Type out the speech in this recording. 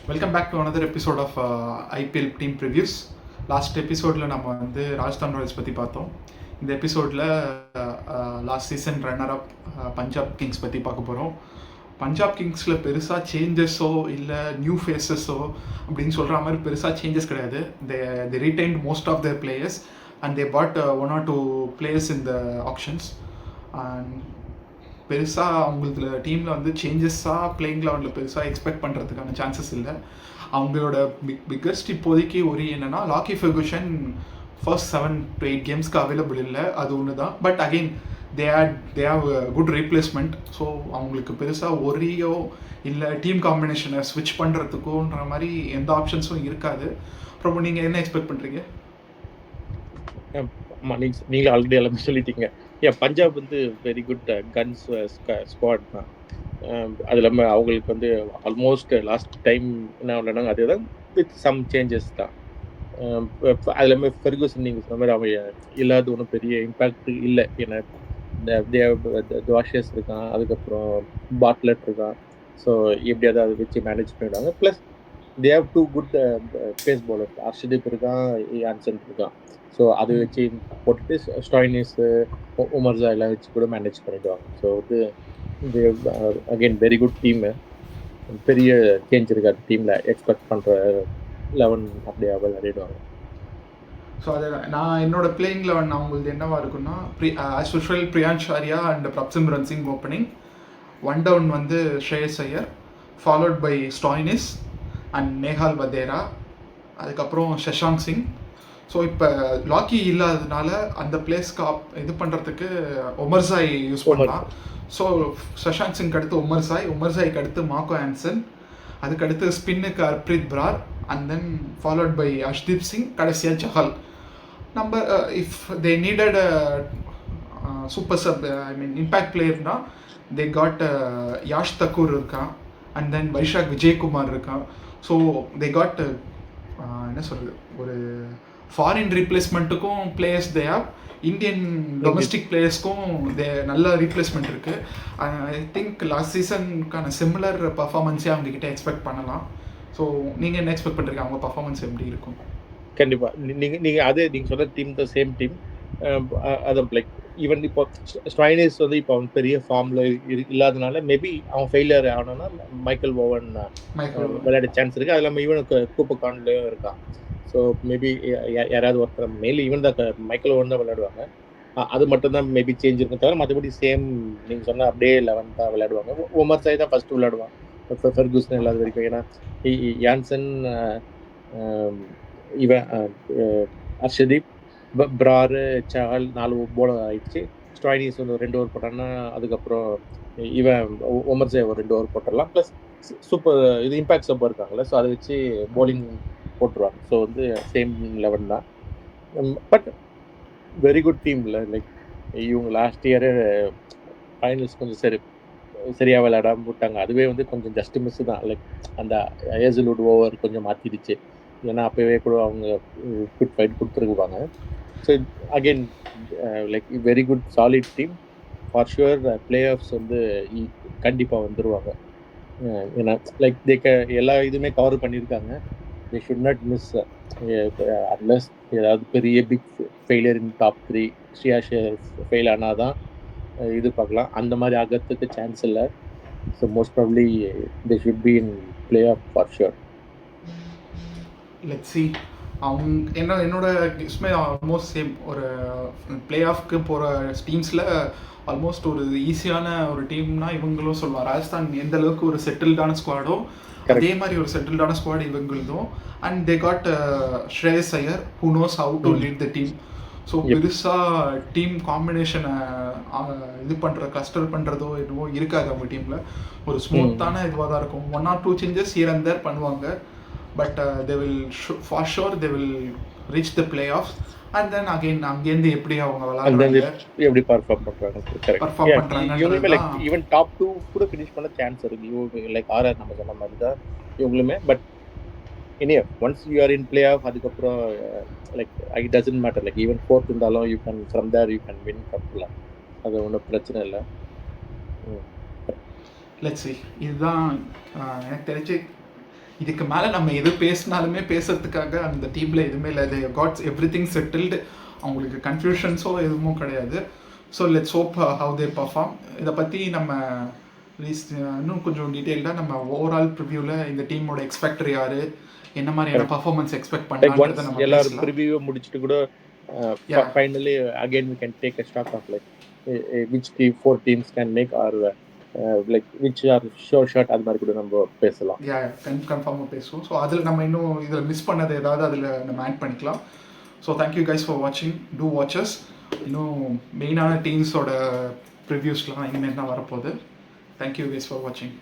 Welcome back to another episode of IPL team previews. Last எபிசோடில் நம்ம வந்து Rajasthan Royals பற்றி பார்த்தோம். இந்த எபிசோடில் last season runner up Punjab Kings பற்றி பார்க்க போகிறோம். பஞ்சாப் கிங்ஸில் பெருசாக சேஞ்சஸோ இல்லை நியூ ஃபேஸஸோ அப்படின்னு சொல்கிற மாதிரி பெருசாக சேஞ்சஸ் கிடையாது. They retained most of their players and they put 1 or 2 players in the options. And பெருசாக அவங்கள டீமில் வந்து சேஞ்சஸாக பிளேயிங் லெவனில் பெருசாக எக்ஸ்பெக்ட் பண்ணுறதுக்கான சான்சஸ் இல்லை. அவங்களோட பிக்கஸ்ட் இப்போதைக்கு ஒரு என்னென்னா லாக்கி ஃபெர்குசன் ஃபர்ஸ்ட் 7 to 8 கேம்ஸ்க்கு அவைலபிள் இல்லை, அது ஒன்று தான். But again they have good replacement. So அவங்களுக்கு பெருசாக ஒரியோ இல்லை டீம் காம்பினேஷனை ஸ்விட்ச் பண்ணுறதுக்கோன்ற மாதிரி எந்த ஆப்ஷன்ஸும் இருக்காது. அப்புறம் நீங்கள் என்ன எக்ஸ்பெக்ட் பண்ணுறீங்க? நீங்களும் ஆல்ரெடி எல்லாமே சொல்லிட்டீங்க. பஞ்சாப் வந்து வெரி குட் கன்ஸ் ஸ்குவாட் தான். அது இல்லாமல் அவங்களுக்கு வந்து ஆல்மோஸ்ட் லாஸ்ட் டைம் என்ன விளையாடாங்க அதே தான், வித் சம் சேஞ்சஸ் தான். அது இல்லாமல் ஃபெர்குசன் நீங்கள் சொன்ன மாதிரி அவன் இல்லாத ஒன்றும் பெரிய இம்பேக்ட் இல்லை. ஏன்னா துவாஷியஸ் இருக்கான், அதுக்கப்புறம் பாட்லெட் இருக்கான். ஸோ எப்படியாவது அதை வச்சு மேனேஜ் பண்ணிவிடுவாங்க. Plus they have 2 good pace bowler, Arshdeep இருக்கான், யான்சன் இருக்கான். ஸோ அதை வச்சு போட்டுட்டு ஸ்டாய்னிஸ், உமர்ஜா எல்லாம் வச்சு கூட மேனேஜ் பண்ணிடுவாங்க. ஸோ வந்து இது அகெயின் வெரி குட் டீமு. பெரிய சேஞ்ச் இருக்காது டீமில், எக்ஸ்பெக்ட் பண்ணுற 11 அப்படியே விளையாடிடுவாங்க. ஸோ அதை நான் என்னோட பிளேயிங் 11 அவங்களுக்கு என்னவா இருக்குன்னா, as usual Priyansh Arya and Prabhsimran Singh opening. 1 down வந்து Shreyas Iyer, followed by Stoinis and Nehal Wadhera, அதுக்கப்புறம் ஷஷாங்க் சிங். ஸோ இப்போ லாக்கி இல்லாததுனால அந்த பிளேஸ்க்கு இது பண்ணுறதுக்கு ஒமர்சாய் யூஸ் பண்ணலாம். ஸோ ஷஷாங்க் சிங் அடுத்து உமர்சாய்க்கு அடுத்து மார்க்கோ ஆன்சன், அதுக்கடுத்து ஸ்பின்னுக்கு Harpreet Brar, and then followed by Arshdeep Singh, கடைசியாக சஹல். நம்ம if they needed super sub impact பிளேயர்னா தே காட் யாஷ் தக்கூர் இருக்கான், அண்ட் தென் வைஷாக் விஜயகுமார் இருக்கான். ஸோ தே காட் என்ன சொல்கிறது, ஒரு ஃபாரின் ரீப்ளேஸ்மெண்ட்டுக்கும் players they have, Indian domestic பிளேயர்ஸ்க்கும் நல்ல ரீப்ளேஸ்மெண்ட் இருக்குது. ஐ திங்க் லாஸ்ட் சீசனுக்கான சிமிலர் பர்ஃபார்மன்ஸே அவங்கக்கிட்ட எக்ஸ்பெக்ட் பண்ணலாம். ஸோ நீங்கள் என்ன எக்ஸ்பெக்ட் பண்ணுறீங்க, அவங்க பர்ஃபார்மன்ஸ் எப்படி இருக்கும்? கண்டிப்பாக நீங்கள் அதே நீங்கள் சொன்ன டீம் த சேம் டீம். அதான் லைக் ஈவன் இப்போ ஸ்டாய்னிஸ் வந்து இப்போ அவன் பெரிய ஃபார்மில் இல்லாதனால மேபி அவன் ஃபெயிலியர் ஆகணும்னா மைக்கேல் ஓவன் விளையாட சான்ஸ் இருக்குது. அது இல்லாமல் ஈவன் கூப்பக்கான்லேயும் இருக்கான். ஸோ மேபி யாராவது ஒருத்தர் மெயின்லி ஈவன் தான் மைக்கேல் ஓவன் தான் விளையாடுவாங்க. அது மட்டும்தான் மேபி சேஞ்ச் இருக்கும் தவிர மற்றபடி சேம் நீங்கள் சொன்னால் அப்படியே 11 தான் விளையாடுவாங்க. உமர் சாய் தான் ஃபஸ்ட்டு விளையாடுவான் ஃபெர்குசன் இல்லாத வரைக்கும். ஏன்னா யான்சன், இவன் அர்ஷதீப், பிராரு, சஹல் 4 போலர் ஆயிடுச்சு. ஸ்டாய்னிஸ் வந்து 2 ஓவர் போட்டான்னா அதுக்கப்புறம் இவன் உமர் சாய் ஒரு 2 ஓவர் போட்டுடலாம். ப்ளஸ் சூப்பர் இது இம்பேக்ட் சப்பர் இருக்காங்களே, ஸோ அதை வச்சு போலிங் போட்டுருவாங்க. ஸோ வந்து சேம் 11 தான். பட் வெரி குட் டீமில் லைக் இவங்க லாஸ்ட் இயரு ஃபைனல்ஸ் கொஞ்சம் சரியாக விளையாடாம விட்டாங்க. அதுவே வந்து கொஞ்சம் ஜஸ்ட் மிஸ் தான். லைக் அந்த ஏசல்வுட் ஓவர் கொஞ்சம் மாற்றிடுச்சு. ஏன்னா அப்போவே கூட அவங்க குட் ஃபைட் கொடுத்துருக்குவாங்க. So again like very good solid team for sure. Playoffs வந்து கண்டிப்பாக வந்துடுவாங்க. ஏன்னா லைக் எல்லா இதுவுமே கவர் பண்ணியிருக்காங்க. they should not miss unless ஏதாவது பெரிய big failure in top 3 Shreyas fail ஆனால் தான் இது பார்க்கலாம். அந்த மாதிரி ஆகிறதுக்கு சான்ஸ் இல்லை. So most probably they should be in play off for sure. Let's see. அவங்க என்னோட கிஸ்மே ஆல்மோஸ்ட் சேம். ஒரு பிளே ஆஃப்க்கு போகிற டீம்ஸில் ஆல்மோஸ்ட் ஒரு ஈஸியான ஒரு டீம்னா இவங்களும் சொல்லுவாங்க. ராஜஸ்தான் எந்த அளவுக்கு ஒரு செட்டில்டான ஸ்குவாடோ அதே மாதிரி ஒரு செட்டில்டான ஸ்குவாட் இவங்களுதும். And they got Shreyas Iyer who knows how to lead the team. So பெருசாக டீம் காம்பினேஷனை இது பண்ணுற கிளஸ்டர் பண்ணுறதோ எதுவோ இருக்காது அவங்க டீமில். ஒரு ஸ்மூத்தான இதுவாக தான் இருக்கும். 1 or 2 changes here and there பண்ணுவாங்க. But they will for sure they will reach the playoffs. And then again அங்கேருந்து எப்படி அவங்க விளையாடுறாங்க, எப்படி பர்ஃபார்ம் பண்றாங்க ஈவன் டாப் 2 கூட ஃபினிஷ் பண்ண சான்ஸ் இருக்கு. இவங்க லைக் ஆர்ஆர் நம்ம சொன்ன மாதிரி தான் இவங்களுமே. பட் இனியா once you are in playoff அதுக்கப்புறம் like it doesn't matter. Like even 4th இருந்தாலும் you can from there you can win கப்ல. அது ஒன்றும் பிரச்சனை இல்லை. Let's see. இதுதான் எனக்கு தெரிஞ்சு இதுக்கு மேலே நம்ம எது பேசினாலுமே பேசுறதுக்காக அந்த டீமில் எதுவுமே இல்லை. இது காட்ஸ் எவ்ரி திங் செட்டில்டு. அவங்களுக்கு கன்ஃபியூஷன்ஸோ எதுவும் கிடையாது. So let's hope how they perform. இதை பற்றி நம்ம இன்னும் கொஞ்சம் டீட்டெயில்டாக நம்ம ஓவரால் ப்ரிவ்யூவில் இந்த டீமோட எக்ஸ்பெக்டர் யார், என்ன மாதிரியான பர்ஃபார்மன்ஸ் எக்ஸ்பெக்ட் பண்ணலாம்ன்றதை நம்ம எல்லாரும் பேசலாம். ப்ரிவியூ முடிச்சுட்டு கூட Yeah. finally again we can take a stock of like which 4 teams can make our like which are sure shot அது மாதிரி கூட நம்ம பேசலாம். கன்ஃபார்மாக பேசுவோம். ஸோ அதில் நம்ம இன்னும் இதில் மிஸ் பண்ணது ஏதாவது அதில் நம்ம ஆட் பண்ணிக்கலாம். ஸோ தேங்க்யூ கைஸ் ஃபார் வாட்சிங். Do watch us. இன்னும் மெயினான டீம்ஸோட ப்ரிவ்யூஸ்லாம் இனிமேல் தான் வரப்போகுது. தேங்க்யூ கைஸ் ஃபார் வாட்சிங்.